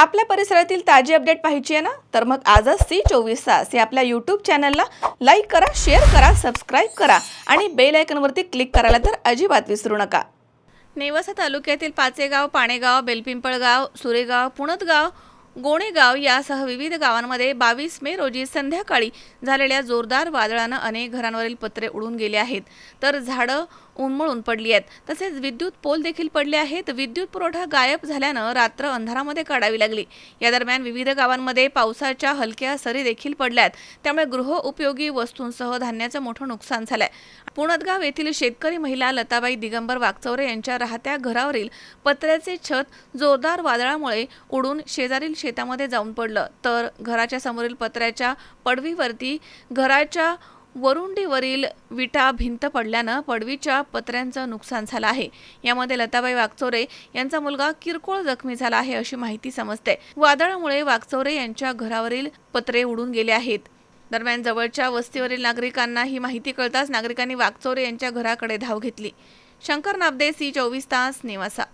आपल्या परिसरातील ताजी अपडेट पाहिजे आहे ना, तर मग आजच C24 या आपल्या यूट्यूब चॅनलला लाईक करा, शेअर करा, सबस्क्राईब करा आणि बेल आयकॉनवरती क्लिक करायला तर अजिबात विसरू नका। नेवासा तालुक्यातील पाचेगाव, पाणेगाव, बेलपिंपळगाव, सुरेगाव, पुणतगाव, गोणेगाव यासह विविध गावांमध्ये 22 मे रोजी संध्याकाळी झालेल्या जोरदार वादळानं अनेक घरांवरील पत्रे उडून गेले आहेत, तर झाडं उन्मळून पडली आहेत। तसेच विद्युत पोल देखील पडले आहेत। विद्युत पुरवठा गायब झाल्यानं रात्र अंधारामध्ये काढावी लागली। या दरम्यान विविध गावांमध्ये पावसाच्या हलक्या सरी देखील पडल्यात, त्यामुळे गृह उपयोगी वस्तूंसह धान्याचं मोठं नुकसान झालंय। पुणतगाव येथील शेतकरी महिला लताबाई दिगंबर वागचौरे यांच्या राहत्या घरावरील पत्र्याचे छत जोरदार वादळामुळे उडून शेजारील शेतामध्ये जाऊन पडलं, तर घराच्या समोरील पत्र्याच्या पडवीवरती घराच्या वरुंडीवरील विटा भिंत पडल्यानं पडवीच्या पत्र्यांचं नुकसान झालं आहे। यामध्ये लताबाई वागचौरे यांचा मुलगा किरकोळ जखमी झाला आहे अशी माहिती समजते। वादळामुळे वागचौरे यांच्या घरावरील पत्रे उडून गेले आहेत। दरम्यान जवळच्या वस्तीवरील नागरिकांना ही माहिती कळताच नागरिकांनी वागचौरे यांच्या घराकडे धाव घेतली। शंकर नाबदे, C24 तास, नेवासा।